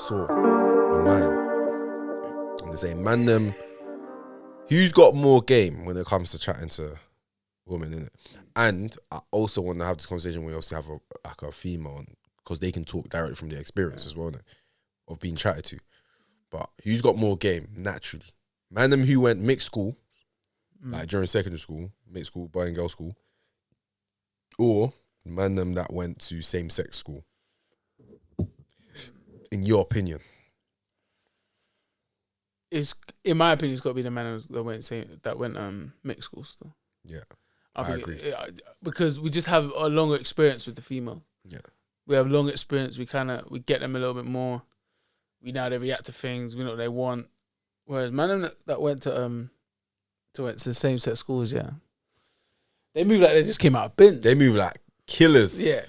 saw online. And they're saying, man, them, who's got more game when it comes to chatting to women, innit? And I also want to have this conversation where we also have a female, because they can talk directly from their experience as well, innit? Of being chatted to. But who's got more game, naturally? Man, them who went mixed school, like during secondary school, mixed school, boy and girl school, or man, them that went to same-sex school. In your opinion? In my opinion, it's got to be the man that went mixed school still. Yeah, I agree. Because we just have a longer experience with the female. Yeah, we have long experience. We get them a little bit more. We know how they react to things. We know what they want. Whereas man that went to same sex schools, yeah, they move like they just came out of bins. they move like killers. Yeah,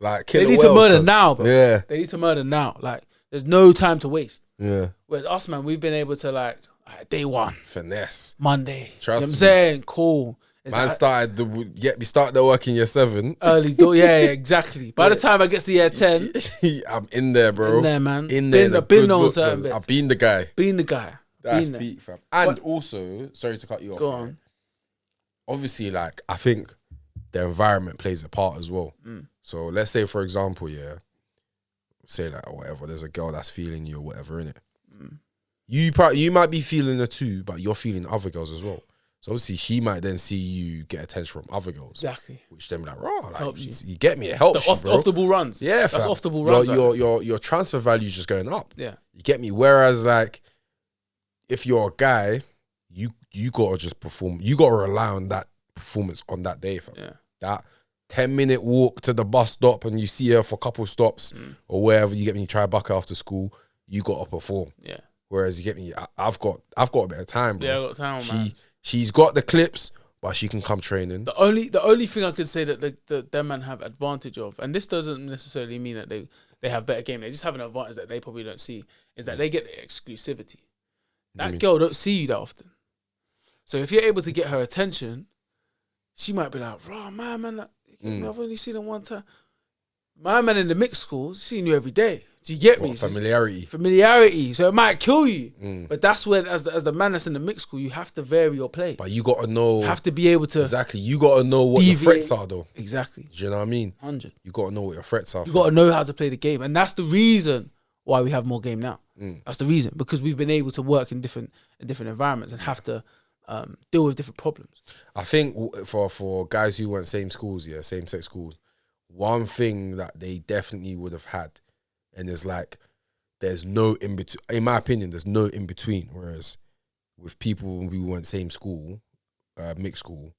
like killer they need to whales, murder cuz. now, bro. Yeah, They need to murder now. Like, there's no time to waste. yeah. Whereas us, man, we've been able to like day one, Finesse. Monday. Trust you know what I'm me. saying? Cool. It's Man like we started the work in year 7. early door. Yeah, exactly. By the time I get to year 10, I'm in there, bro. in there, man. In there. I've been on certain I've bits. been the guy. Being the guy. That's Been there. beat, fam. And But- also, sorry to cut you off. Go yeah. on. Obviously, like, I think the environment plays a part as well. So let's say, for example, say like, or whatever, there's a girl that's feeling you or whatever, innit? You might be feeling her too, but you're feeling other girls as well. So obviously, she might then see you get attention from other girls. Exactly. Which then be like, raw, like, Helps you get me? It helps you, bro. Off the ball runs. Yeah, That's fam. off the ball runs. Your transfer value is just going up. Yeah. You get me? Whereas, like, if you're a guy, you gotta just perform. You gotta rely on that performance on that day, fam. Yeah. That 10-minute walk to the bus stop and you see her for a couple of stops or wherever, you get me, try bucket after school, you gotta perform. Yeah. Whereas you get me, I've got a bit of time, bro. Yeah, I got time, man. She's got the clips, but she can come training. The only thing I could say that them man have advantage of, and this doesn't necessarily mean that they have better game, they just have an advantage that they probably don't see, is that they get the exclusivity. That girl don't see you that often. So if you're able to get her attention, she might be like, raw, man, like, I've only seen her one time. My man in the mixed schools, seeing you every day. Do you get me? What, familiarity. Familiarity. So it might kill you. But that's when, as the man that's in the mixed school, you have to vary your play. But you gotta know. You have to be able to. Exactly. You gotta know what your threats are, though. Exactly. Do you know what I mean? 100. You gotta know what your threats are. You got to know how to play the game. And that's the reason why we have more game now. That's the reason. Because we've been able to work in different environments and have to deal with different problems. I think for guys who went same schools, same sex schools, one thing that they definitely would have had, and it's like, there's no in between. In my opinion, there's no in between. Whereas with people who went same school, mixed school,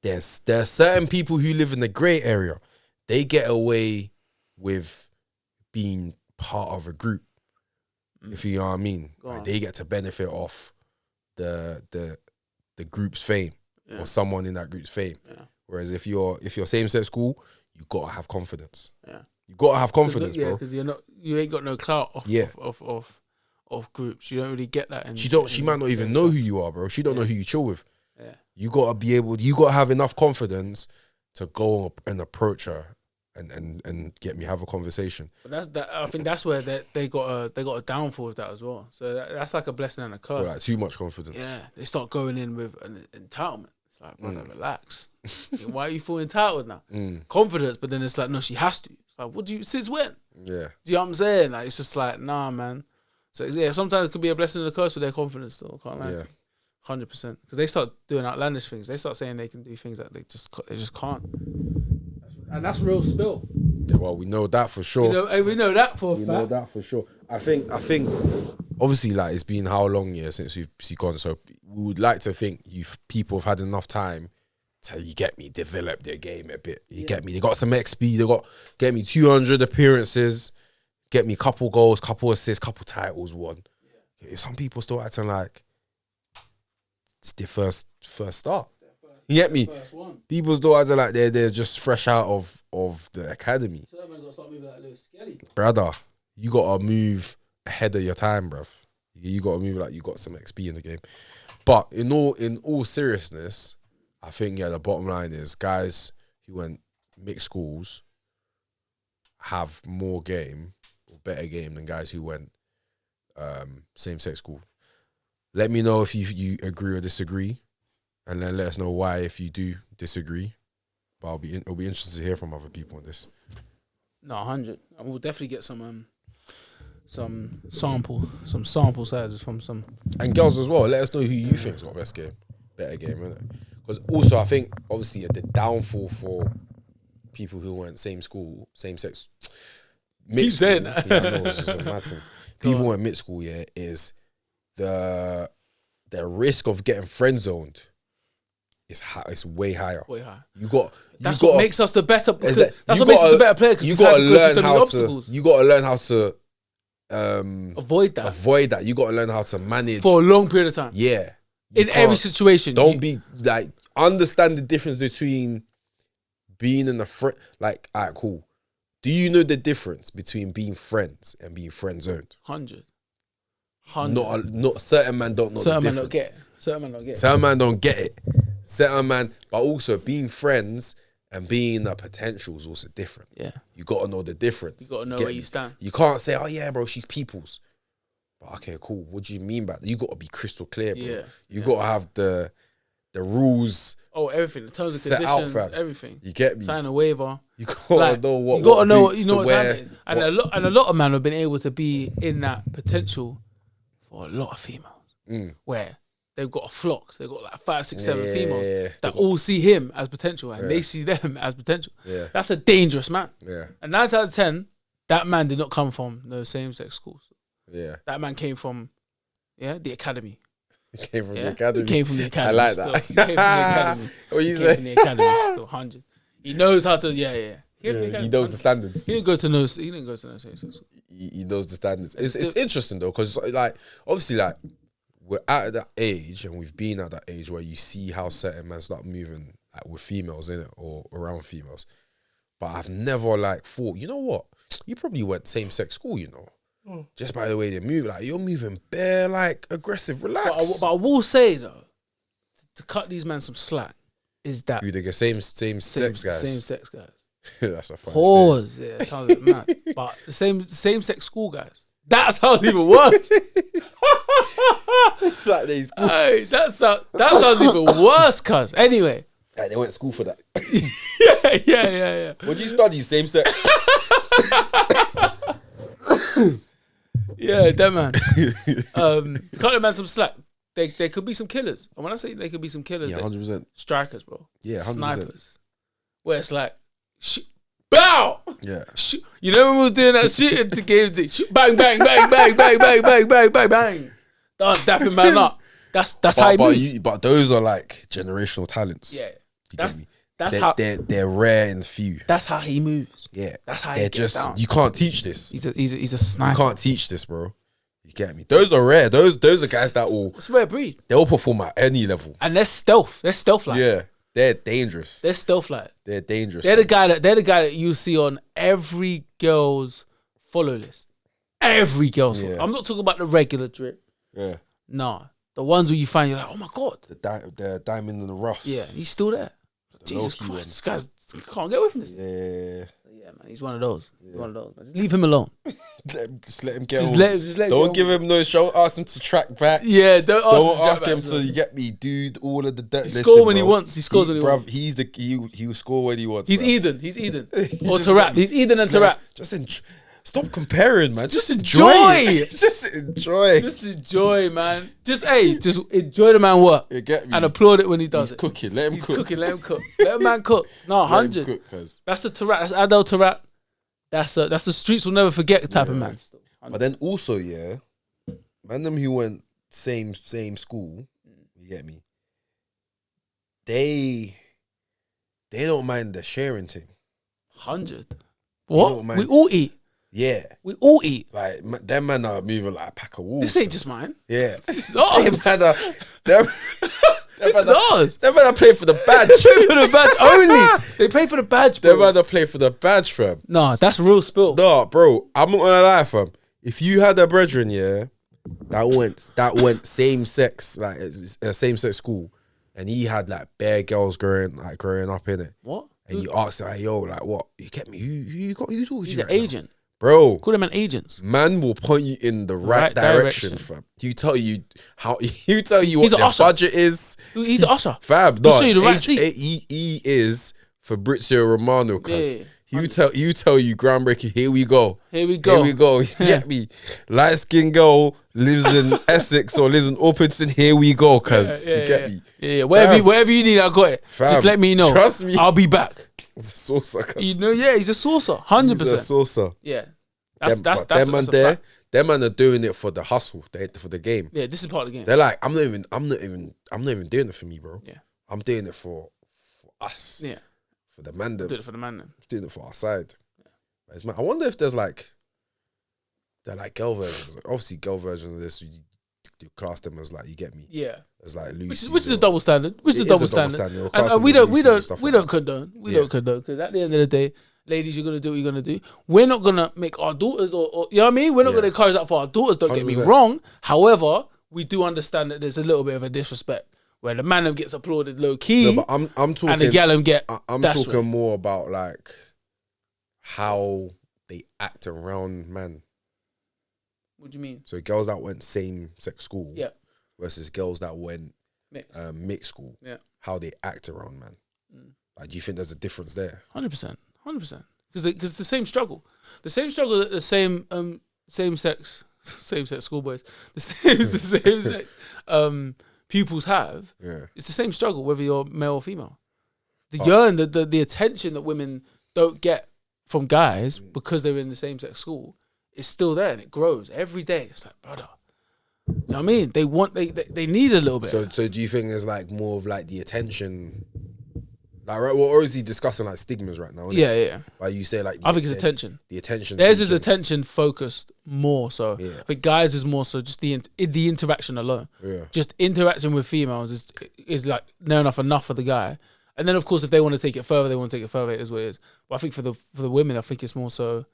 there's certain people who live in the grey area. They get away with being part of a group, if you know what I mean. Like, they get to benefit off the group's fame or someone in that group's fame. Yeah. Whereas if you're same sex school, you gotta have confidence. Yeah. You gotta have confidence, bro. Because you ain't got no clout off groups. You don't really get that. She might not even know who you are, bro. She don't know who you chill with. Yeah. You gotta have enough confidence to go up and approach her and get me have a conversation. But I think that's where they got a downfall with that as well. So that's like a blessing and a curse. Like too much confidence. Yeah. They start going in with an entitlement. It's like, brother, relax. Why are you feeling entitled now? Confidence, but then it's like, no, she has to. It's like, since when? Yeah. Do you know what I'm saying? Like, it's just like, nah, man. So yeah, sometimes it can be a blessing and a curse with their confidence still. Can't lie to you. 100%. Because they start doing outlandish things. They start saying they can do things that they just can't. And that's real spill. Yeah, well, we know that for sure. We know that for a fact. We know that for sure. I think obviously, like, it's been how long since we've gone. So we would like to think people have had enough time to, you get me, develop their game a bit. You get me. They got some XP. They get me 200 appearances. Get me couple goals, couple assists, couple titles won. Yeah. Some people still acting like it's their first start. You get me? People still acting like they're just fresh out of the academy. So that man got to start moving like Lewis Skelly. Brother, you gotta move ahead of your time, bruv. You gotta move like you got some XP in the game. But in all seriousness, I think the bottom line is guys who went mixed schools have more game or better game than guys who went same sex school. Let me know if you agree or disagree, and then let us know why if you do disagree. But it'll be interesting to hear from other people on this. No, 100. And we'll definitely get some sample sizes from some. And girls as well. Let us know who you think's got best game, better game, innit? Because also I think obviously the downfall for people who went same school, same sex. Keep saying that. Yeah, I know, it's just a mad thing. People who went mixed school, yeah, is the risk of getting friend zoned. It's way higher. Way higher. That's what makes us the better. That's what makes us the better player. You got to learn how to. You got to learn how to avoid that. You got to learn how to manage for a long period of time. Yeah. In every situation. Don't be like, understand the difference between being in a friend. Like, alright, cool. Do you know the difference between being friends and being friend zoned? 100. Not certain man don't know the difference. Certain man don't get it. Certain man don't get it. Certain man, but also being friends and being a potential is also different. Yeah. You got to know the difference. You got to know where you stand. You can't say, oh yeah, bro, she's people's. But okay, cool. What do you mean by that? You got to be crystal clear, bro. Yeah. You got to have the rules. Oh, everything. The terms and conditions, everything. You get me? Sign a waiver. You got to know what you got to know what what's happening. And a lot of men have been able to be in that potential for a lot of females. Where they've got a flock. They've got like 5, 6, 7 females that all see him as potential and they see them as potential. Yeah. That's a dangerous man. Yeah. And 9 out of 10, that man did not come from the same-sex schools. Yeah. That man came from, the academy. He came from the academy. He came from the academy. I like that. He came from the academy. What you say? From the academy still, 100. He knows how to, he knows the standards. He didn't go to no same-sex school. He knows the standards. It's interesting though, because like obviously like we're at that age and we've been at that age where you see how certain men start moving like with females in it or around females. But I've never like thought, you know what? You probably went same sex school, you know. Just by the way they move, like you're moving bare like aggressive, relax. But I will say though, to cut these men some slack, is that you think same sex guys. Same sex guys. That's a funny pause. Yeah, it sounds a bit mad. But the same sex school guys. That sounds even worse. It's like they school. Hey, that sounds even worse, cuz. Anyway. Yeah, they went to school for that. Yeah. Would you study same sex? Yeah, that man. To cut the man some slack. They could be some killers. And when I say they could be some killers, 100%. Strikers, bro. Yeah, 100%. Snipers. Where it's like, bow! Yeah. You know when we was doing that shooting to games, bang, bang, bang, bang, bang, bang, bang, bang, bang, bang. Dapping man up. That's how he moves. But those are like generational talents. Yeah. You get me? They're rare and few. That's how he moves. Yeah. That's how he gets down. You can't teach this. He's a sniper. You can't teach this, bro. You get me? Those are rare. Those are guys that it's rare breed. They'll perform at any level. And they're stealth. They're stealth like. Yeah. They're dangerous. They're stealth like. They're dangerous. They're the guy that you see on every girl's follow list. Every girl's follow. I'm not talking about the regular drip. Yeah. Nah. The ones where you find you're like, oh my God. The diamond in the rough. Yeah, he's still there. Jesus Christ, this guy's can't get away from this. Yeah, man, he's one of those. He's one of those. Man. Just leave him alone. Just let him get just on. let him don't give him no show. Ask him to track back. Yeah, don't ask him to you get me, dude. All of the dirt. He scores when he wants. He scores when he wants. He will score when he wants. He's Eden. He's Eden. Or Tarap. He's Eden and Tarap. Stop comparing, man. Just enjoy. Just enjoy. Just enjoy, man. Just enjoy the man work. You get me? And applaud it when he does He's cooking. Let him cook. Let him cook. Let a man cook. No, 100. Cook, that's the Tarap. That's Adel Tarap. That's the streets will never forget type of man. But then also, man, them who went same school, you get me? They don't mind the sharing thing. 100. What? We all eat. Yeah. We all eat. Like, them man are moving like a pack of wolves. This ain't just mine. Yeah. This is ours. This is ours. Them man play for the badge. They play for the badge only. They play for the badge, bro. Them man play for the badge, fam. Nah, that's real spill. No, bro. I'm not gonna lie, fam. If you had a brethren, that went same sex, like a same sex school, and he had like bare girls growing up in it. What? And you ask him, like, yo, like what? You get me? Who talking to? He's an agent. bro. Call them man agents. Man will point you in the right direction, fam. He tell you what He's their an usher. budget is. He's an usher. Fam, He'll show you the right seat. he is Fabrizio Romano, cuz. Yeah. You tell you groundbreaking. Here we go. Here we go. You get me? Light skinned girl lives in Essex or lives in Orpington. Here we go, cuz. You get me? Yeah. Whatever you need, I got it. Fam, just let me know. trust me. I'll be back. It's a saucer, cuz. You know, yeah, he's a saucer. 100%. He's a saucer. Yeah. Them man there, them man are doing it for the hustle, for the game. Yeah, this is part of the game. They're like, I'm not even doing it for me, bro. Yeah. I'm doing it for us. Yeah. For the man. Do it for the man then. I'm doing it for our side. Yeah. It's I wonder if there's like, they're like girl versions. Obviously, girl versions of this, you class them as like, you get me? Yeah. As like Lucy. Which is a double standard. Which is a double standard. And we don't condone. We don't condone, because at the end of the day, ladies, you're gonna do what you're gonna do. We're not gonna make our daughters or you know what I mean? We're not gonna encourage that for our daughters, don't get me wrong. However, we do understand that there's a little bit of a disrespect where the man gets applauded low key. No, but I'm talking, and the gal get I'm talking more about like how they act around man. What do you mean? So girls that went same sex school, yeah, versus girls that went mixed school, yeah, how they act around man. Like, do you think there's a difference there? 100%, 100%. Because the same struggle that the same sex schoolboys, the same sex pupils have. Yeah, it's the same struggle whether you're male or female. The attention that women don't get from guys because they're in the same sex school is still there, and it grows every day. It's like, brother, you know what I mean? They need a little bit. So do you think there's like more of like the attention? Like, right, we're obviously discussing like stigmas right now. Yeah, yeah. Like you say, like I think it's attention. The attention. Theirs is attention focused more so. Yeah. But guys is more so just the interaction alone. Yeah. Just interacting with females is like near enough for the guy. And then of course if they want to take it further, they want to take it further. It is what it is. But I think for the women, I think it's more so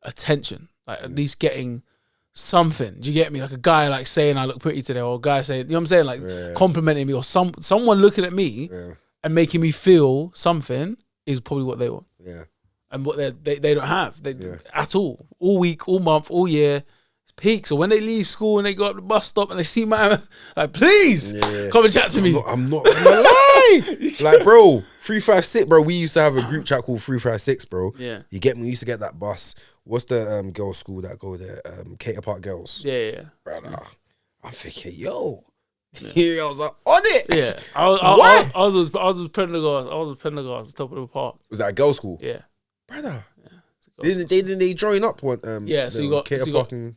attention. Like at least getting something. Do you get me? Like a guy like saying I look pretty today, or a guy saying, you know what I'm saying, like complimenting me, or someone looking at me. Yeah. And making me feel something is probably what they want. Yeah. And what they don't have at all. All week, all month, all year. It's peak. So when they leave school and they go up the bus stop and they see my like, please come and chat to me. I'm not gonna lie. Like, bro, 356, bro. We used to have a group chat called 356, bro. Yeah. You get me? We used to get that bus. What's the girls' school that go there? Cater Park Girls. Yeah. Brother, I'm thinking, yo. Yeah. I was like, on it. Yeah, I was with Pendergast. I was with Pendergast, top of the park. Was that a girls' school? Yeah, brother. Yeah, didn't they join up one? Yeah, so you got Cater Park and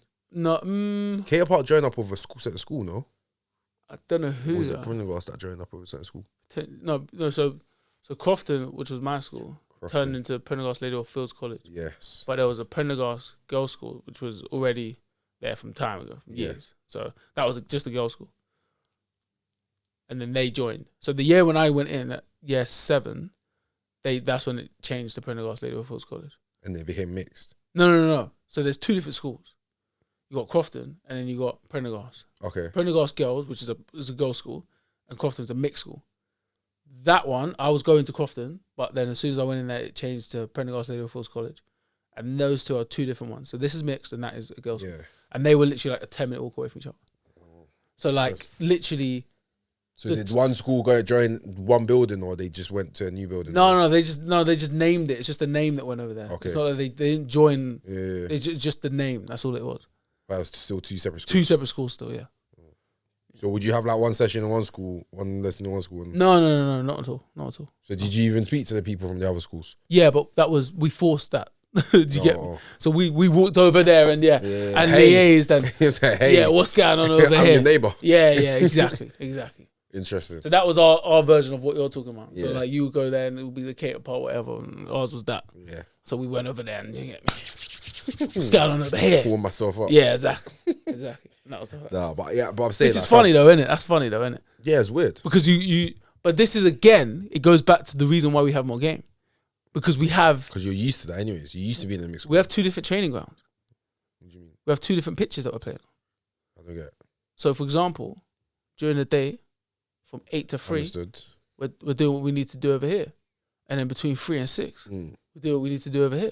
Cater Park joined up with a school, certain school. No, I don't know who. Or was it Pendergast that joined up with a certain school? No. So Crofton, which was my school, turned into Pendergast Lady of Fields College. Yes, but there was a Pendergast girls' school, which was already there from time ago, from years. So that was just a girls' school. And then they joined. So the year when I went in at year 7, that's when it changed to Pendergast Lady of Fields College. And they became mixed. No. So there's 2 different schools. You got Crofton, and then you got Pendergast. Okay. Pendergast Girls, which is a girls' school, and Crofton's a mixed school. That one, I was going to Crofton, but then as soon as I went in there, it changed to Pendergast Lady of Fields College. And those 2 are 2 different ones. So this is mixed, and that is a girls' school. And they were literally like a 10-minute walk away from each other. So like literally. So did one school go join one building, or they just went to a new building? No, they just named it. It's just the name that went over there. Okay. It's not that they didn't join. Yeah. It's just the name. That's all it was. But it was still 2 separate schools. 2 separate schools still, yeah. So would you have like one session in one school, one lesson in one school? No, not at all. Not at all. So did you even speak to the people from the other schools? Yeah, but we forced that. Did you get me? So we walked over there and liaised and like, hey, what's going on over I'm here? your neighbor. Yeah, exactly. Interesting. So that was our version of what you're talking about. Yeah. So like you would go there and it would be the Cater Park, whatever, and ours was that. Yeah. So we went over there and you get me. What's going on over here? Pull myself up. Yeah, exactly. And that was but I'm saying this is funny though, isn't it? That's funny though, isn't it? Yeah, it's weird. Because but this is again, it goes back to the reason why we have more game. Because you're used to that anyways. You used to be in the mix. We have 2 different training grounds. What do you mean? We have 2 different pitches that we're playing. I don't get it. So for example, during the day, from 8 to 3, we're doing what we need to do over here. And then between 3 and 6, we do what we need to do over here.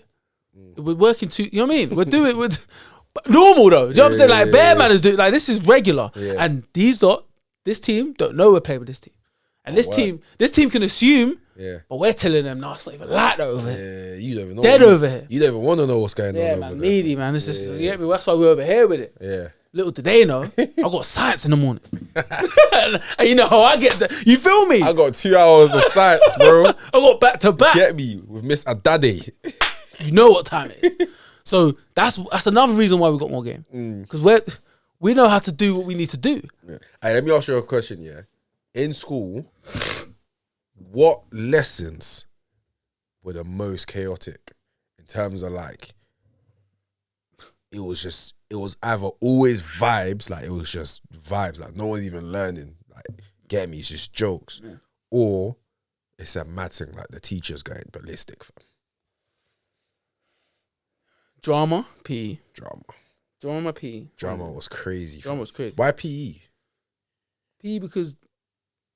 We're working too. You know what I mean? We're doing it with normal though. Do you know what I'm saying? Like bare man is doing. Like this is regular, and this team don't know we're playing with this team, and this team can assume. Yeah. But we're telling them, no, it's not even like that over here. Yeah, you don't even know. Dead over here. You don't even want to know what's going on over man, there. meaty, man. It's just, you get me? That's why we're over here with it. Yeah. Little did they know, I got science in the morning. And you know how I get that. You feel me? I got 2 hours of science, bro. I got back to back. Get me with Miss Adade. You know what time it is. So that's another reason why we got more game. Because we know how to do what we need to do. Yeah. Hey, let me ask you a question, yeah. In school, what lessons were the most chaotic in terms of like, it was either always vibes, like it was just vibes, like no one's even learning, like get me, it's just jokes, or it's a mad thing, like the teacher's going ballistic. Drama, PE. Drama, PE. Drama was crazy. Drama was crazy. Why PE? PE because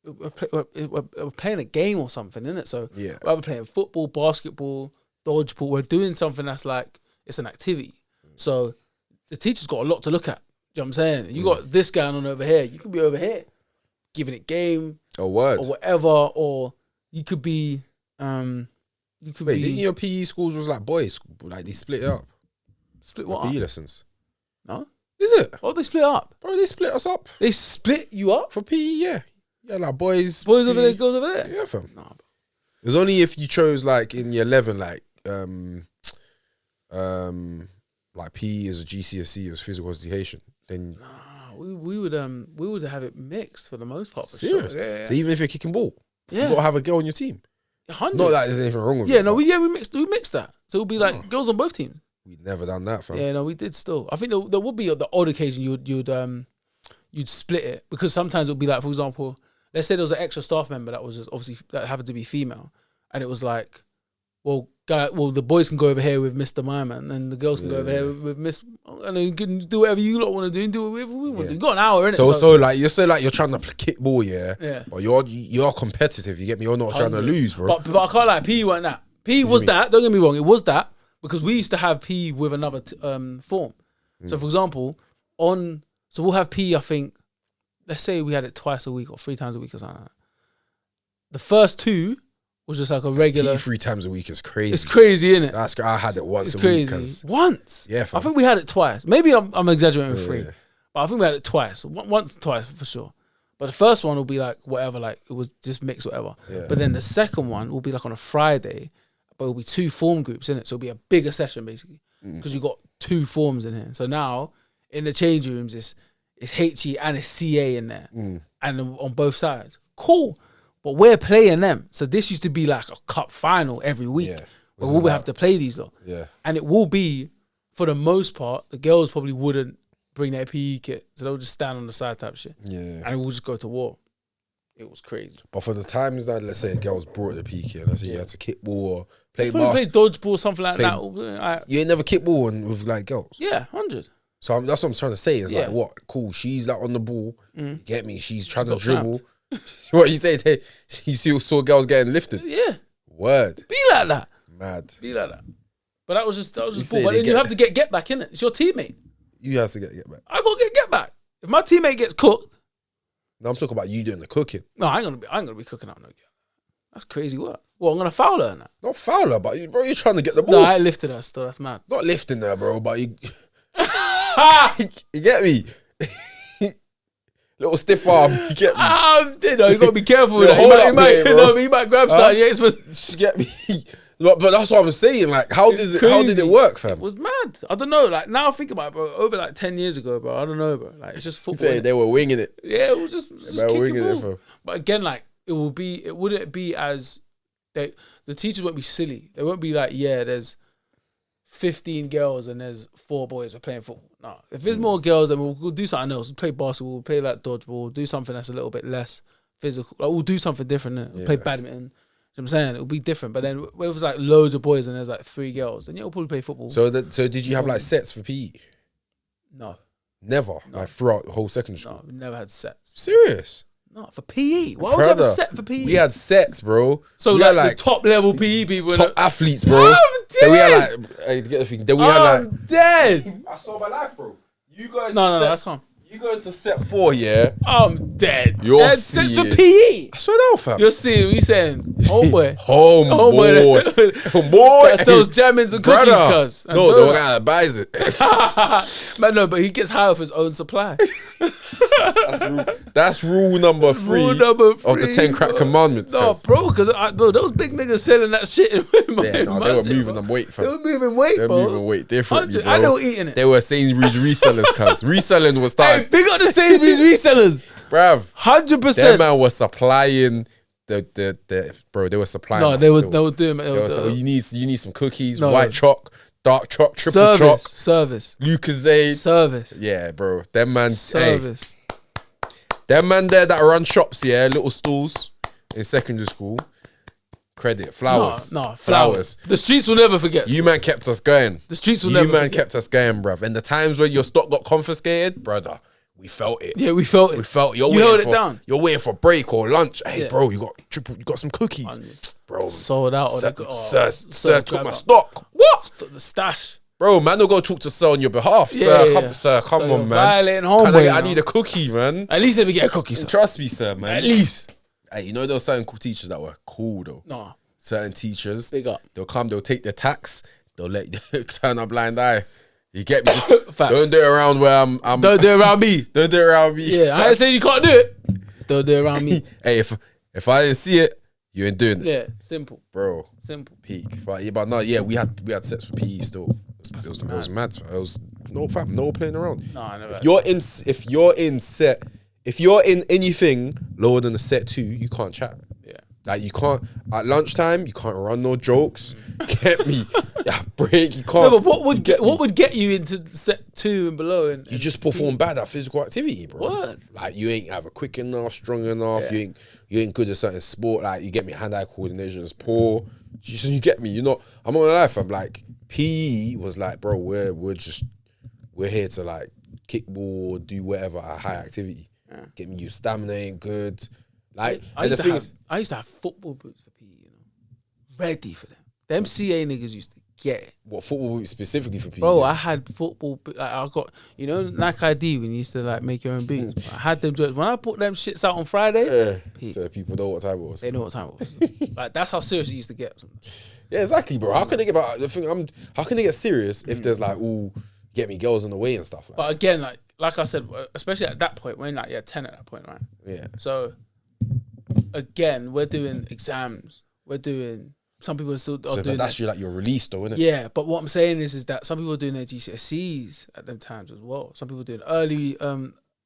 we're playing a game or something, isn't it? So yeah, we're either playing football, basketball, dodgeball. We're doing something that's like, it's an activity. So the teacher's got a lot to look at. You know what I'm saying? You got this going on over here. You could be over here giving it game or word or whatever, or you could be Wait, didn't your PE schools was like boys, like they split it up? Split what PE up? lessons. No? Is it? Oh, they split up. Bro, they split us up. They split you up? For PE, yeah. Yeah, like boys. Boys over there, girls over there? Yeah, fam. Nah, bro. It was only if you chose like in year 11, like PE as a GCSE, it was physical education. Then we would have it mixed for the most part. For serious? Sure. Yeah. So even if you're kicking ball, you yeah, got to have a girl on your team. 100. Not that there's anything wrong with it. Yeah, no, we mixed that. So it would be like girls on both teams. We'd never done that, fam. Yeah, no, we did still. I think there would be the odd occasion you'd split it, because sometimes it would be like, for example, let's say there was an extra staff member that was obviously that happened to be female, and it was like, well, the boys can go over here with Mr. Myman, and the girls can go over here with Miss, and then you can do whatever you lot want to do and do whatever we want to do. You got an hour, innit? So like you're trying to kick ball, yeah. But you're competitive. You get me? You're not 100. Trying to lose, bro. But I can't lie. PE weren't that. PE was that. Don't get me wrong. It was that, because we used to have PE with another form. So for example, so we'll have PE. I think, let's say we had it twice a week or 3 times a week or something like that. The first 2 was just like a regular. PE 3 times a week is crazy. It's crazy, isn't it? I had it once a crazy. week. Once? Yeah, fam. I think we had it twice. Maybe I'm exaggerating with 3. But I think we had it twice. Once, twice for sure. But the first one will be like whatever, like it was just mixed whatever. Yeah. But then the second one will be like on a Friday, but it'll be 2 form groups in it. So it'll be a bigger session basically, because you've got 2 forms in here. So now in the change rooms, it's HE and it's CA in there, and on both sides. Cool. But we're playing them. So this used to be like a cup final every week. Yeah. But we'll have to play these though. Yeah. And it will be, for the most part, the girls probably wouldn't bring their PE kit. So they'll just stand on the side type shit. Yeah. And we'll just go to war. It was crazy. But for the times that, let's say, girls brought the PE kit, let's say you had to kick ball or play play dodgeball, something like that. You ain't never kick ball with like girls? Yeah, 100. So that's what I'm trying to say. Is like, what? Cool. She's like on the ball. Get me? She's trying to dribble. What you say? You saw girls getting lifted. Yeah. Word. Be like that. Mad. Be like that. But that was just ball. But then you have to get back in it. It's your teammate. You have to get back. I gotta get back. If my teammate gets cooked. No, I'm talking about you doing the cooking. No, I ain't gonna be cooking up no girl. That's crazy work. Well, I'm gonna foul her now. Not foul her, but bro, you're trying to get the ball. No, I lifted her still. That's mad. Not lifting her, bro, but you get me. Little stiff arm, you get me? You gotta be careful with that. He might grab something. You get me? But that's what I'm saying. Like, how did it work, fam? It was mad. I don't know. Like, now I think about it, bro. Over like 10 years ago, bro. I don't know, bro. Like, it's just football. They were winging it. Yeah, it was just winging it, fam. But again, like, it wouldn't be as the teachers won't be silly. They won't be like, yeah, there's 15 girls and there's 4 boys we're playing football. No, if there's more girls, then we'll do something else. We'll play basketball, we'll play like dodgeball, we'll do something that's a little bit less physical. Like, we'll do something different. We'll play badminton. You know what I'm saying? It'll be different. But then if it was like loads of boys and there's like 3 girls, then we'll probably play football. So did you have like sets for PE? No. Never? No. Like throughout the whole secondary school? No, we never had sets. Serious? No, for PE. Why would you have a set for PE? We had sets, bro. So we like, had, the top level PE people. top athletes, bro. I'm Then we had dead. get the thing. Then we had I'm dead. I saw my life, bro. You go into No, that's calm. You go into set 4, yeah. I'm dead. You're That's sets for seeing- PE. I swear down, fam. You're seeing, we saying, homeboy. Homeboy. That sells Germans and cookies, cuz. No, the guy that buys it. Man, no, but he gets high off his own supply. That's rule number 3 Rule number 3 of the 10 crack bro. commandments. No, cuz. bro, because those big niggas selling that shit. Yeah, no, they were moving them weight, fam. They were moving weight, They were bro. moving weight differently, bro. I know eating it. They were Sainsbury's resellers, cuz. Reselling was Hey, starting. big up the Sainsbury's resellers. Bruv. 100%. That man was supplying the bro, they were supplying. No, us they were still. doing They were saying, you need some cookies, No, white no. chalk, dark chalk, triple chalk, service. Lucozade. Service. Yeah, bro. Them man, Service. them man there that run shops, yeah, little stalls in secondary school. Credit, flowers. No, flowers. The streets will never forget. You man kept us going. The streets will You never man forget. kept us going, bruv. And the times when your stock got confiscated, brother, we felt it. Yeah, we felt it. We felt You held it down. You're waiting for break or lunch. Hey, Yeah. bro, you got some cookies, bro. Sold out. Or Sir, they got, sir, took grab my up. stock. What? The stash. Bro, man, don't go talk to sir on your behalf. Yeah, sir, yeah, come, yeah. sir, come So on, you're man. violating Can homeboy, I now. need a cookie, man. At least let me get a cookie, sir. Trust me, sir, man. At least. Hey, you know there were certain teachers that were cool, though. No. Certain teachers, Big up. they'll come, they'll take their tax, they'll let you turn a blind eye. You get me? Just Facts. don't do it around where I'm Don't do it around me. Don't do it around me. Yeah, I ain't saying you can't do it. Don't do it around me. Hey, if I didn't see it, you ain't doing it, Yeah, simple. bro. Simple. Peak, but no, yeah, we had sets for PE still. It was mad. It was no playing around. No, I never. If you're in anything lower than a set 2, you can't chat. Yeah. Like you can't at lunchtime. You can't run no jokes. Get me? Yeah, break. You can't. No, but what would get you into set 2 and below? And You just perform bad at physical activity, bro. What? Like you ain't either quick enough, strong enough. Yeah. You ain't good at certain sport. Like you get me, hand-eye coordination is poor. You get me. I'm not gonna lie. I'm like PE was like, bro. We're here to like kickball or do whatever at high activity. Yeah. Get me. Your stamina ain't good. Like I and the used, thing to is, I used to have football boots for PE, you know, ready for them. Them CA niggas used to get it. what football specifically for PE? Bro, I had football. Like I got, you know, Nike ID when you used to like make your own boots. I had them. When I put them shits out on Friday, yeah. So people know what time it was. they know what time it was. Like that's how serious it used to get. Yeah, exactly, bro. How can they get about the thing? How can they get serious if there's like get me girls in the way and stuff like? But again, like I said, especially at that point, when like you're 10 at that point, right? Yeah. So again, we're doing exams. We're doing. Some people are still So doing. that's your release, though, isn't it? Yeah, but what I'm saying is that some people are doing their GCSEs at them times as well. Some people are doing early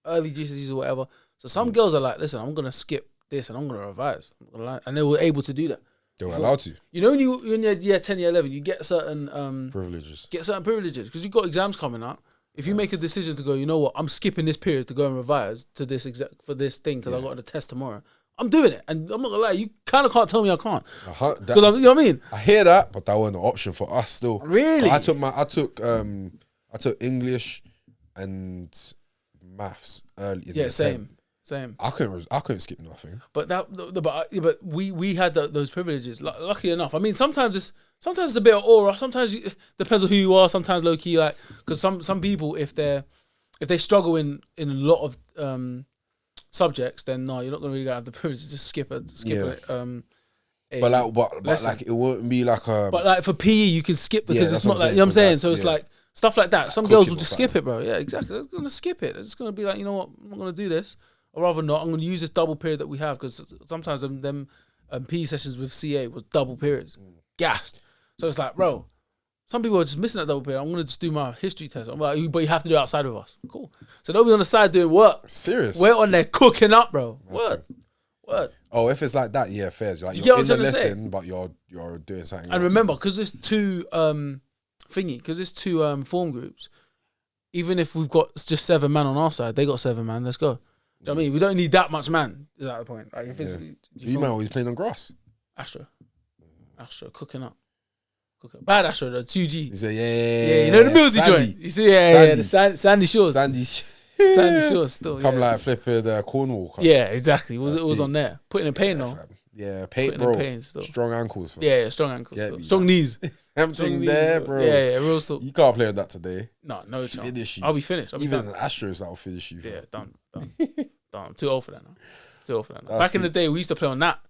GCSEs or whatever. So some girls are like, listen, I'm gonna skip this and I'm gonna revise. I'm not gonna lie. And they were able to do that. They were allowed to. You know, when you're in your year 10, year 11, you get certain Privileges. because you've got exams coming up. If you make a decision to go, you know what, I'm skipping this period to go and revise to this for this thing because I got a test tomorrow. I'm doing it, and I'm not gonna lie, you kind of can't tell me I can't because you know what I mean. I hear that, but that wasn't an option for us still. Really? I took English and maths early. In Yeah, year same. 10. I couldn't skip nothing. But but we had those privileges. Lucky enough, I mean, sometimes it's a bit of aura. Sometimes it depends on who you are. Sometimes low key, like because some people if they struggle in a lot of subjects, then no, you're not gonna really have the privilege to just skip it. But like it wouldn't be like But like for PE, you can skip because Yeah, it's that's not what like I'm you know what I'm saying. saying. So it's Yeah. like stuff like that. Some Cooking girls will or just something. skip it, bro. Yeah, exactly. They're gonna skip it. They're just gonna be like, you know what, I'm not gonna do this. Or rather not. I'm gonna use this double period that we have because sometimes them PE sessions with CA was double periods, gassed. So it's like, bro, some people are just missing that double period. I'm gonna just do my history test. I'm like, but you have to do it outside of us. Cool. So they'll be on the side doing work. serious. We're on there cooking up, bro. Word. Oh, if it's like that, yeah, fair. Like you you're get in what the I'm trying to say? lesson, but you're doing something. And else. remember, because there's two form groups. Even if we've got just 7 man on our side, they got 7 man. Let's go. Do you know what I mean? We don't need that much man. Is that the point? Like, if it's, you man always playing on grass. Astro cooking up. Bad Astro though, 2G. You say, yeah, Yeah, you know the Millsy Sandy. joint. You see, yeah, the Sandy Shores. Sandy. Sandy Shore still. Come yeah. like flipping Cornwall. Yeah, exactly. It was on there. Putting in pain though. Yeah, paint, Putting in bro. pain still. Strong ankles. Fam. Yeah, strong ankles. Get Still. me, Strong knees. Emptying Strong there, knees, bro. Yeah, real still. You can't play with that today. No chance. Finish you. I'll be finished. I'll be Even done. the Astros that'll finish you. Fam. Yeah, done. I'm too old for that now. Back That's in the day, we used to play on that.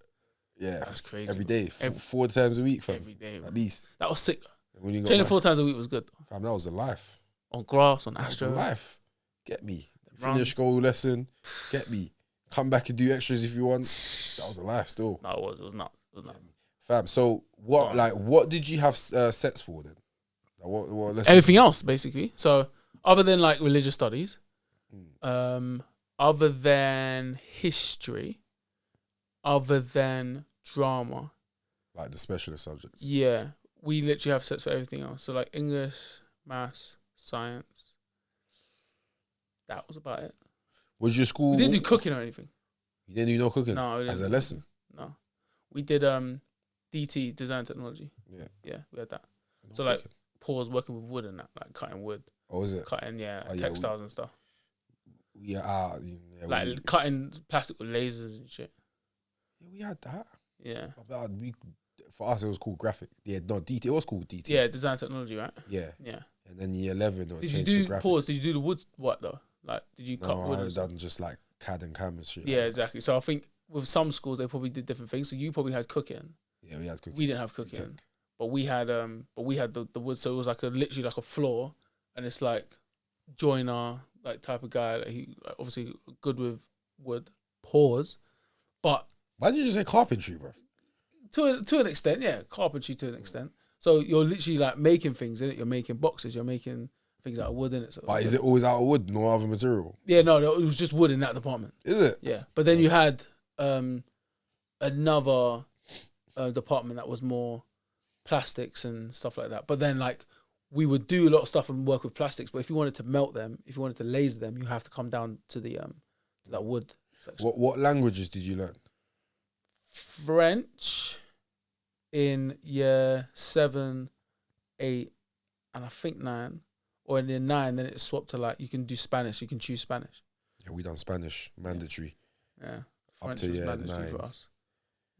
Yeah, That's crazy. every day, Every- 4 times a week, fam. Every day. At least. That was sick. When you got Training 4 times a week was good. fam, that was a life. On grass, on That was a Astro. life. Get me. Runs. Finish goal lesson. Get me. Come back and do extras if you want. That was a life still. No, it was not. Fam, so what did you have sets for then? Like what lessons? Everything else, basically. So, other than like religious studies, other than history, other than drama, Like the specialist subjects. yeah, we literally have sets for everything else. So, like English, maths, science. That was about it. Was your school? We didn't do cooking or anything. You didn't do no cooking? No, we didn't As a do lesson? cooking. No, we did DT, design technology. Yeah. We had that. No So like cooking. Paul's working with wood and that, like cutting wood, Oh, is it? cutting Oh, yeah, textiles and stuff. Yeah, Like cutting plastic with lasers and shit. we had that. Yeah. But for us, it was called graphic. Yeah, no, DT. It was called DT. Yeah, design technology, right? Yeah. Yeah. And then year 11, it Did you changed to do graphic. Paul's? Did you do the wood what though? Like, did you cut No, wood? I and stuff? done just like CAD and CAM and shit. Yeah, like exactly. So I think with some schools they probably did different things. So you probably had cooking. that. Yeah, we had cooking. We didn't have cooking, Tech. but we had the wood. So it was like literally like a floor, and it's like joiner like type of guy. Like he like, obviously good with wood. Pause, but Why did you just say carpentry, bro? to an extent, yeah, carpentry to an extent. So you're literally like making things in it. You're making boxes. You're making things out of wood in it. So But is it always out of wood, no other material? Yeah, no, it was just wood in that department. Is it? Yeah, but then you had another department that was more plastics and stuff like that. But then like we would do a lot of stuff and work with plastics. But if you wanted to melt them, if you wanted to laser them, you have to come down to the to that wood section. What languages did you learn? French in year 7, 8, and I think 9. Or in year 9, then it swapped to like you can do Spanish. You can choose Spanish. Yeah, we done Spanish, mandatory. Yeah, Up French to was year mandatory 9. for us.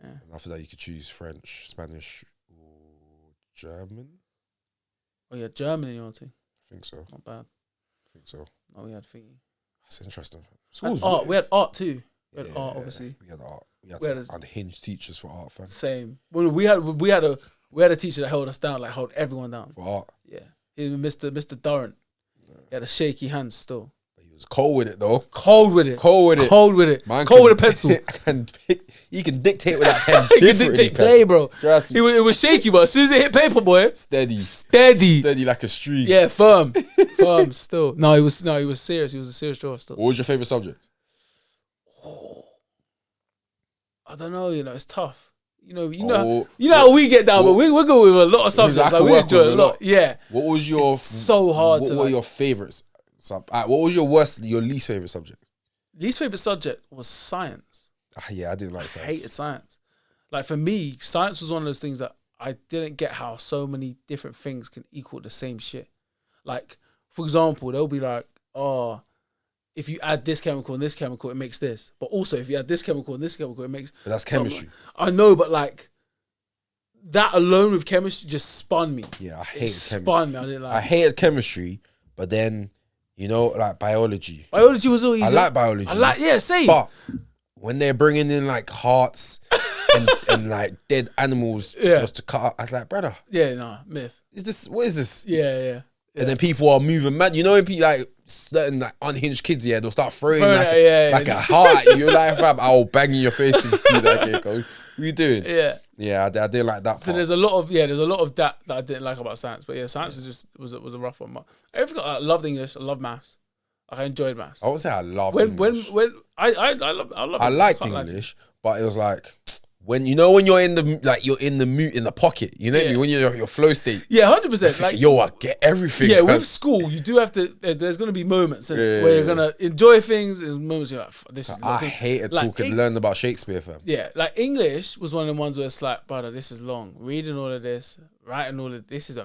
Yeah. And after that, you could choose French, Spanish, or German. Oh yeah, German in your team. I think so. Not bad. I think so. No, we had thingy. That's interesting. And Schools, art. We had art too. We had yeah, art, obviously. We had art. We had We had some unhinged teachers for art, fam. Same. Well, we had a teacher that held us down, like held everyone down. For art. Yeah. He was Mr. Durrant. He had a shaky hand still. But he was cold with it, though. Cold with it. Cold with it. Cold with it. Man Cold can- with a pencil. He can dictate with that pen. He could differently, dictate fam. play, bro. Trust me. It was shaky, but as soon as it hit paper, boy, Steady. steady. Steady like a streak. Yeah, firm. Firm still. No, he was serious. He was a serious drawer still. What was your favourite subject? I don't know, it's tough. You know Oh, how we get down, but we're going with a lot of Because I subjects. can Like, we work enjoy with it a a lot. lot. Yeah. What was your so hard What to, were like- your favourites? What was your least favourite subject? Least favorite subject was science. Yeah, I didn't like I science. hated science. Like for me, science was one of those things that I didn't get how so many different things can equal the same shit. Like, for example, they'll be like, oh, if you add this chemical and this chemical, it makes this. But also, if you add this chemical and this chemical, it makes... But that's chemistry. I know, but like, that alone with chemistry just spun me. Yeah, I It hated chemistry. spun me. I didn't like I hated chemistry, but then, like biology. Biology was all easy. I like biology. Yeah, same. But when they're bringing in like hearts and like dead animals Yeah. just to cut up, I was like, brother, Yeah, no, myth. what is this? Yeah. And then people are moving mad. You know, when people like certain like unhinged kids, yeah, they'll start throwing Throwing like, it, like a heart. You're like, fam, I'll bang in your face if you do that. Okay, go. What you doing? Yeah. Yeah, I didn't like that. So part. there's a lot of that I didn't like about science. But yeah, science was a rough one. But everything, I loved English. I loved maths. Like, I enjoyed maths. I would say I love When English. I love I like Can't lie to you. English, but it was like when you're in the pocket. You know what I Yeah. mean? When you're your flow state. Yeah, 100%. Like, Like, yo, I get everything. yeah, fam. with school, you do have to. There's going to be moments Yeah, where you're gonna enjoy things, and moments you're like, this is. I hated like, talking, learning about Shakespeare, fam. Yeah, like English was one of the ones where it's like, brother, this is long. Reading all of this, writing all of this is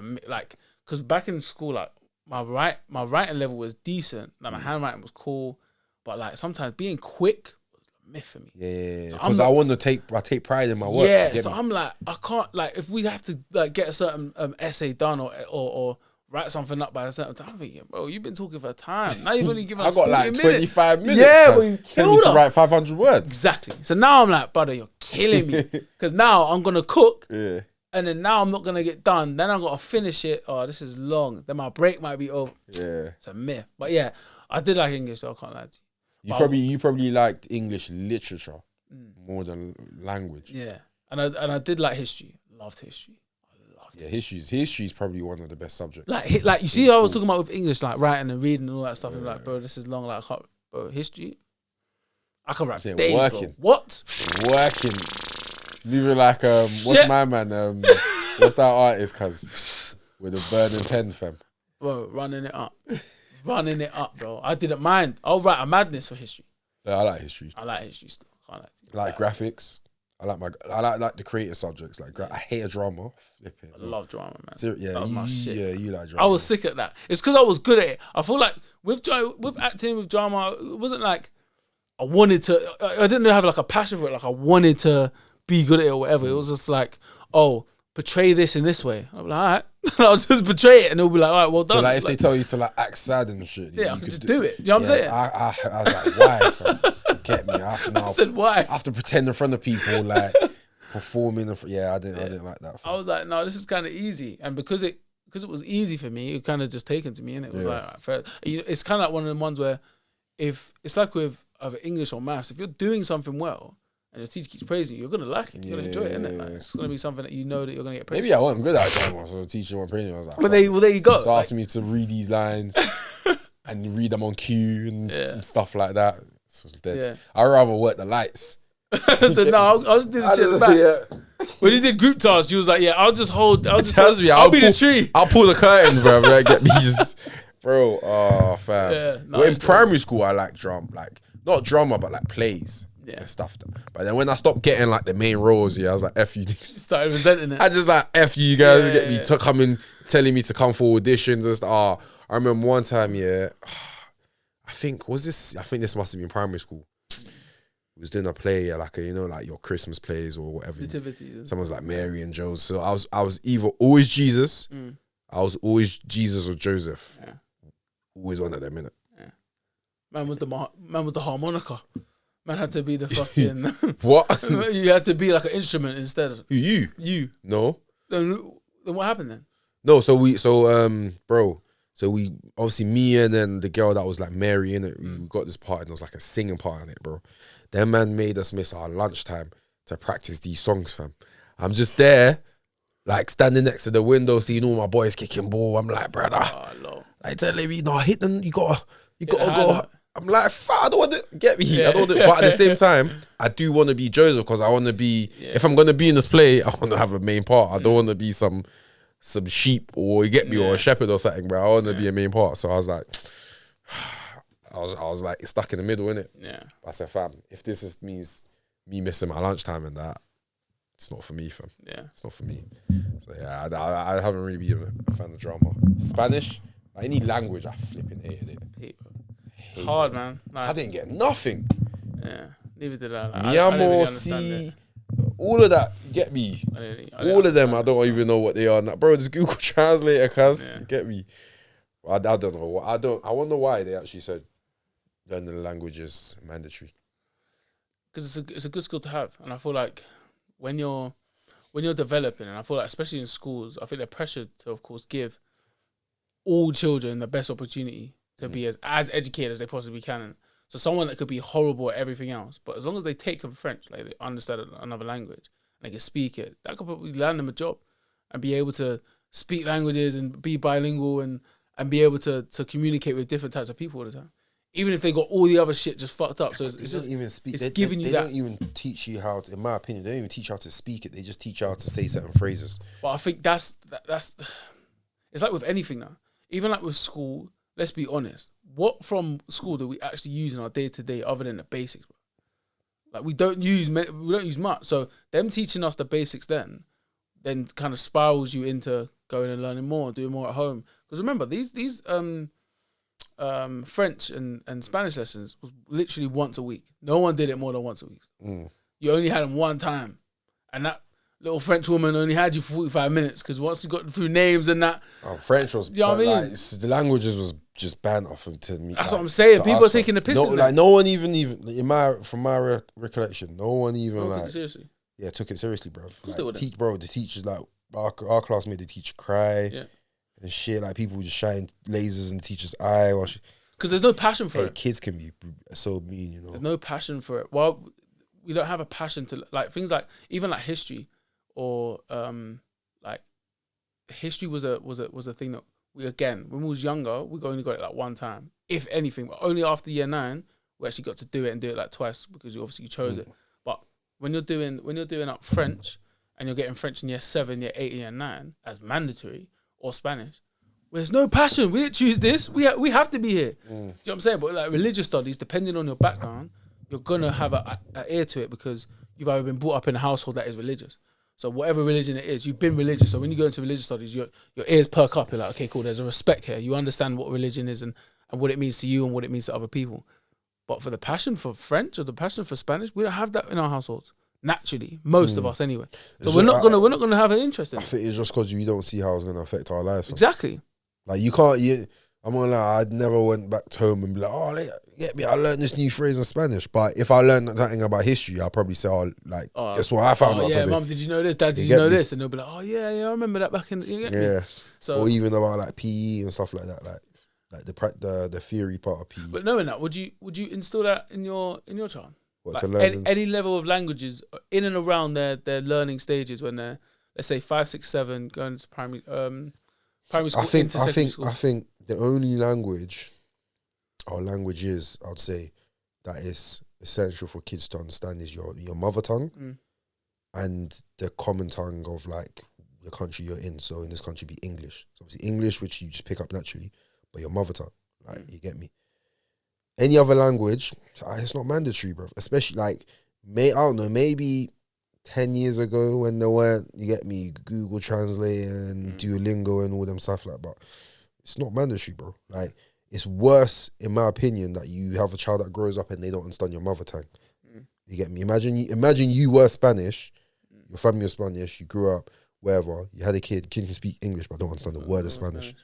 because back in school, like my writing level was decent. Like my handwriting was cool, but like sometimes being quick was a myth for me. Yeah, because I take pride in my work. Yeah, so I'm like, I can't, like, if we have to like get a certain essay done or write something up by a certain time, I'm thinking, bro, you've been talking for a time. Now you've only given us I got like 25 minutes. Yeah, but you tell me killed to us. write 500 words. Exactly. So now I'm like, brother, you're killing me. Because now I'm gonna cook. Yeah. And then now I'm not gonna get done. Then I've got to finish it. Oh, this is long. Then my break might be over. Yeah. It's a myth. But yeah, I did like English, so I can't lie to you. You probably liked English literature more than language. Yeah. And I did like history. Loved history. Yeah, history's probably one of the best subjects. Like you see, I was talking about with English, like writing and reading and all that stuff. And like, bro, this is long. Like, I can't, bro, history. I can write days, working. Bro. What? Working. Moving like what's my man? What's that artist? Cause with a burning pen, fam. Bro, running it up, bro. I didn't mind. I'll write a madness for history. Yeah, I like history. I like history still. I like graphics. I like the creative subjects. Like I hate a drama. Flipping. I love drama, man. Yeah, that was my shit. Yeah, you like drama. I was sick at that. It's because I was good at it. I feel like with acting, with drama, it wasn't like I wanted to. I didn't have like a passion for it. Like I wanted to be good at it or whatever. It was just like, oh, portray this in this way. I'm like, all right. I'll just portray it and it'll be like, all right, well done. So like if they tell you to like act sad and shit, yeah, I could just do it. You know what I'm saying? I was like, why? Fam? Get me. I have to now. I said why? I have to pretend in front of people like performing. I didn't like that. Fam. I was like, no, this is kind of easy, and because it was easy for me, it kind of just taken to me, and it was like, all right, fair. It's kind of like one of the ones where if it's like with either English or maths, if you're doing something well and your teacher keeps praising you, you're gonna like it. You're gonna enjoy it, isn't it? Like, it's gonna be something that you know that you're gonna get praised. Maybe I wasn't good at drama, so the teacher wasn't praising me. I was like, well, there you go. So asking me to read these lines and read them on cue and stuff like that. So dead. Yeah. I'd rather work the lights. So no, I was doing shit in the back. Yeah. When he did group tasks, he was like, "Yeah, I'll be the tree. I'll pull the curtain, bro. Right? Get me just, bro. Oh, fam. Yeah, no, in primary school, I like drama, like not drama, but like plays and stuff. But then when I stopped getting like the main roles, I was like, "F you." Started resenting it. I just like F you guys. Get me to coming, telling me to come for auditions and stuff. I remember one time, I think this must have been primary school. We was doing a play, like like your Christmas plays or whatever. Someone's like Mary and Joseph. So I was either always Jesus, I was always Jesus or Joseph. Yeah. Always one of them, innit? Yeah. Man was the harmonica. Man had to be the fucking what? You had to be like an instrument instead of you. No. Then what happened then? No, so we obviously me and then the girl that was like Mary in it, we got this part and there was like a singing part in it, bro. That man made us miss our lunchtime to practice these songs, fam. I'm just there, like standing next to the window, seeing all my boys kicking ball. I'm like, brother, like telling me, no, hit them. You gotta go. I'm like, fuck, I don't want to get me. Yeah. I don't want to, but at the same time, I do want to be Joseph because I want to be. Yeah. If I'm gonna be in this play, I want to have a main part. I don't want to be some sheep or you get me or a shepherd or something, bro. I want to be a main part. So I was like. I was like stuck in the middle, innit? Yeah. I said, fam, if this means me missing my lunchtime and that, it's not for me, fam. Yeah. It's not for me. So yeah, I haven't really been a fan of drama. Spanish, like any language, I flipping hated it. Hard, man. Like, I didn't get nothing. Yeah, neither did I. Like, Mi amo, si, all of that, you get me? All of them, I don't even know what they are. Now, bro, just Google Translator, cuz, you get me? I don't know. I wonder why they actually said learning the language is mandatory. Because it's a good skill to have, and I feel like when you're developing, and I feel like especially in schools, I think they're pressured to, of course, give all children the best opportunity to be as educated as they possibly can. So someone that could be horrible at everything else, but as long as they take French, like they understand another language, and they can speak it, that could probably land them a job and be able to speak languages and be bilingual and be able to communicate with different types of people all the time. Even if they got all the other shit just fucked up. So it's just even speak. It's giving you that. They don't even teach you how to, in my opinion, they don't even teach you how to speak it. They just teach you how to say certain phrases. But I think that's it's like with anything now. Even like with school, let's be honest. What from school do we actually use in our day-to-day other than the basics, bro? Like we don't use much. So them teaching us the basics then kind of spirals you into going and learning more, doing more at home. Because remember, these French and Spanish lessons was literally once a week. No one did it more than once a week. You only had them one time, and that little French woman only had you for 45 minutes because once you got through names and that, French was. Do you know what I mean? Like, the languages was just banned off to me. That's what I'm saying. People are taking the piss. No one even from my recollection, no one even took it seriously. Yeah, took it seriously, bro. The teachers like our class made the teacher cry. Yeah. And shit, like people just shine lasers in the teacher's eye. Because there's no passion for it. Kids can be so mean, you know. There's no passion for it. Well, we don't have a passion to like things like even like history, or like history was a thing that we, again, when we was younger, we only got it like one time, if anything. But only after year 9 we actually got to do it and do it like twice because you chose it. But when you're doing up French and you're getting French in year 7, year 8, and year 9 as mandatory, or Spanish, there's no passion. We didn't choose this. We have to be here. Do you know what I'm saying? But like religious studies, depending on your background, you're gonna have an ear to it because you've either been brought up in a household that is religious. So whatever religion it is, you've been religious. So when you go into religious studies, your ears perk up. You're like, okay, cool. There's a respect here. You understand what religion is and what it means to you and what it means to other people. But for the passion for French or the passion for Spanish, we don't have that in our households. Naturally, most of us anyway. So we're not gonna have an interest in it. I think it's just because we don't see how it's gonna affect our lives. Exactly. Like you can't. I'm gonna lie. I never went back home and be like, oh, get me. I learned this new phrase in Spanish. But if I learned something about history, I'll probably say, guess what I found out today. Mum, did you know this? Dad, did you know this? And they'll be like, oh yeah, I remember that back in. You get me? So, or even about like PE and stuff like that, like the theory part of PE. But knowing that, would you instill that in your child? What, like to learn any level of languages in and around their learning stages when they're, let's say 5, 6, 7, going to primary school, into secondary school. I think the only language or languages I'd say that is essential for kids to understand is your mother tongue and the common tongue of like the country you're in. So in this country, be English. So obviously English, which you just pick up naturally, but your mother tongue, like you get me. Any other language, it's not mandatory, bro. Especially like, I don't know, maybe 10 years ago when there weren't, you get me, Google Translate and Duolingo and all them stuff like that. But it's not mandatory, bro. Like, it's worse, in my opinion, that you have a child that grows up and they don't understand your mother tongue. You get me? Imagine you were Spanish, your family was Spanish, you grew up, wherever, you had a kid can speak English but don't understand the word of Spanish.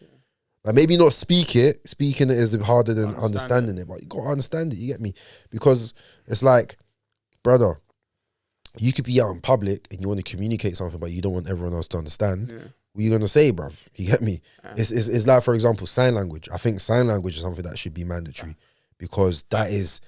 Like maybe not speak it. Speaking it is harder than understanding it, but you gotta understand it. You get me? Because it's like, brother, you could be out in public and you want to communicate something, but you don't want everyone else to understand. What are you gonna say, bruv? You get me? It's like, for example, sign language. I think sign language is something that should be mandatory because that's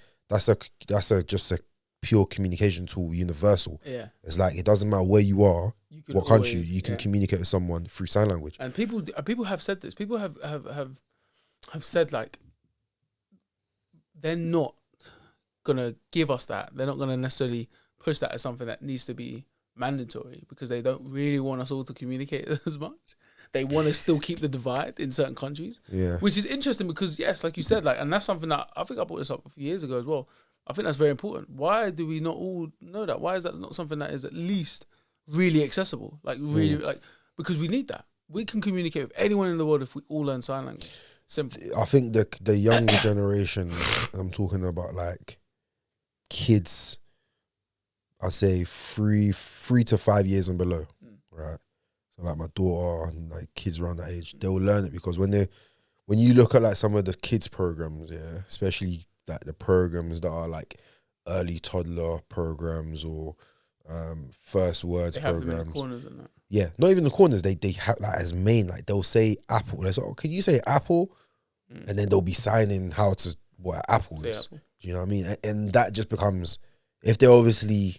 a pure communication tool, universal. Yeah, it's like it doesn't matter where you are, what country, you can communicate with someone through sign language. And people have said this. People have said like they're not gonna give us that. They're not gonna necessarily push that as something that needs to be mandatory because they don't really want us all to communicate as much. They want to still keep the divide in certain countries. Yeah, which is interesting because yes, like you said, like, and that's something that I think I brought this up a few years ago as well. I think that's very important. Why do we not all know that? Why is that not something that is at least really accessible? Like really, like, because we need that. We can communicate with anyone in the world if we all learn sign language. Simple. I think the younger generation, I'm talking about like kids, I'd say 3 to 5 years and below, right? So like my daughter and like kids around that age, they'll learn it because when you look at like some of the kids programs, yeah, especially like the programs that are like early toddler programs or first words programs. They have them in the corners and that. Yeah, not even the corners. They have like as main, like they'll say apple. They're like, oh, can you say apple? And then they'll be signing how to what apple is. Apple. Do you know what I mean? And that just becomes, if they obviously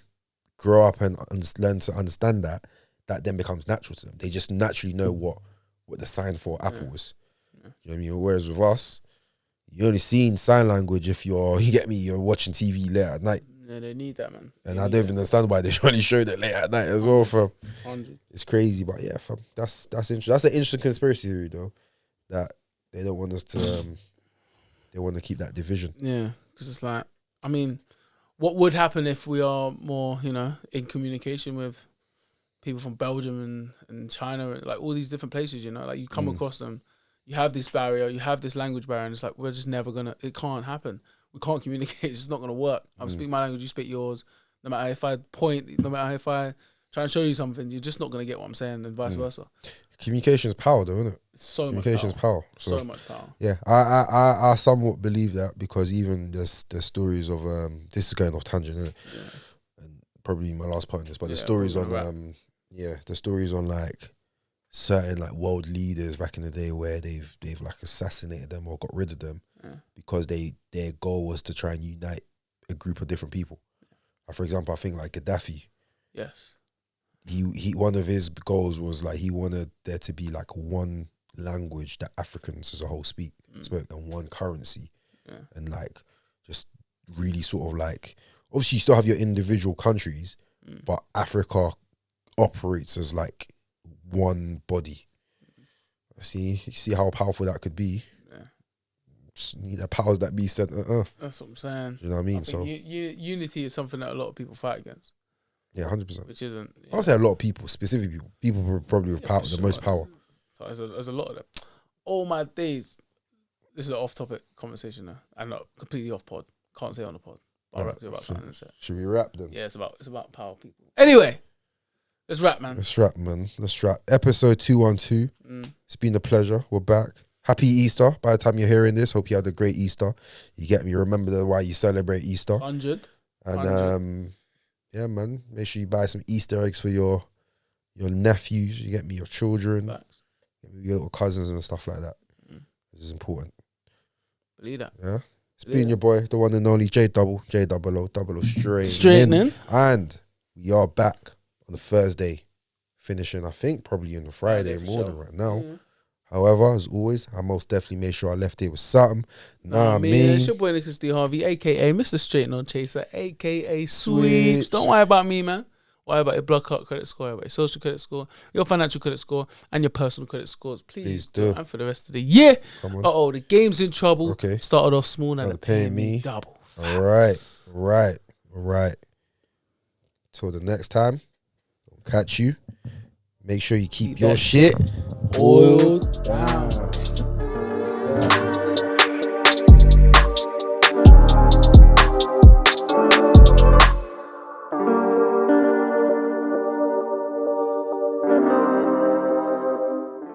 grow up and learn to understand that then becomes natural to them. They just naturally know what the sign for apple is. Yeah. You know what I mean? Whereas with us, you only seen sign language if you're watching TV late at night. Yeah, they need that, man. And I don't even understand why they only show that late at night as well, fam. 100. It's crazy, but yeah, fam. That's interesting. That's an interesting conspiracy theory, though. That they don't want us to. They want to keep that division. Yeah, because it's like, I mean, what would happen if we are more, in communication with people from Belgium and China, like all these different places, you know, like you come across them, you have this barrier, you have this language barrier, and it's like, we're just never gonna, it can't happen. We can't communicate, it's just not gonna work. I'm speaking my language, you speak yours. No matter if I point, no matter if I try and show you something, you're just not gonna get what I'm saying, and vice versa. Communication is power, though, isn't it? Communication is power. So much power. Yeah, I somewhat believe that, because even there's stories of this is going off tangent, isn't it? Yeah. And probably my last part in this, but the stories on the stories on like certain like world leaders back in the day where they've like assassinated them or got rid of them because their goal was to try and unite a group of different people. Like, for example, I think like Gaddafi. Yes. He one of his goals was like he wanted there to be like one language that Africans as a whole spoke, and one currency, and like just really sort of like, obviously you still have your individual countries, but Africa operates as like one body. You see how powerful that could be. Just need the powers that be said. That's what I'm saying. You know what I mean? So unity is something that a lot of people fight against. Yeah, 100%. Which isn't. I'll say a lot of people, specific people probably with power, the most power. So there's a lot of them. All my days. This is an off-topic conversation now, and not completely off-pod. Can't say on the pod. But I'll rap to you about something. Should we rap then? Yeah, it's about power people. Anyway, let's rap, man. Let's rap, man. Let's rap. Episode 212. It's been a pleasure. We're back. Happy Easter. By the time you're hearing this, hope you had a great Easter. You get me. Remember why you celebrate Easter. 100. And yeah, man. Make sure you buy some Easter eggs for your nephews. You get me, your children. Facts. Your little cousins and stuff like that. This is important. Believe that. Yeah. It's been your boy, the one and only J-Double straightening. And we are back on the Thursday, finishing, I think, probably on the Friday morning right now. However, as always, I most definitely made sure I left it with something. Nah, me. It's your boy Nicholas D. Harvey, a.k.a. Mr. Straight No Chaser, a.k.a. Sweeps. Don't worry about me, man. Worry about your blood credit score, your social credit score, your financial credit score, and your personal credit scores. Please do. And for the rest of the year. Come on. The game's in trouble. Okay. Started off small, now they're paying me double. All right. Till the next time, I'll catch you. Make sure you keep your shit oiled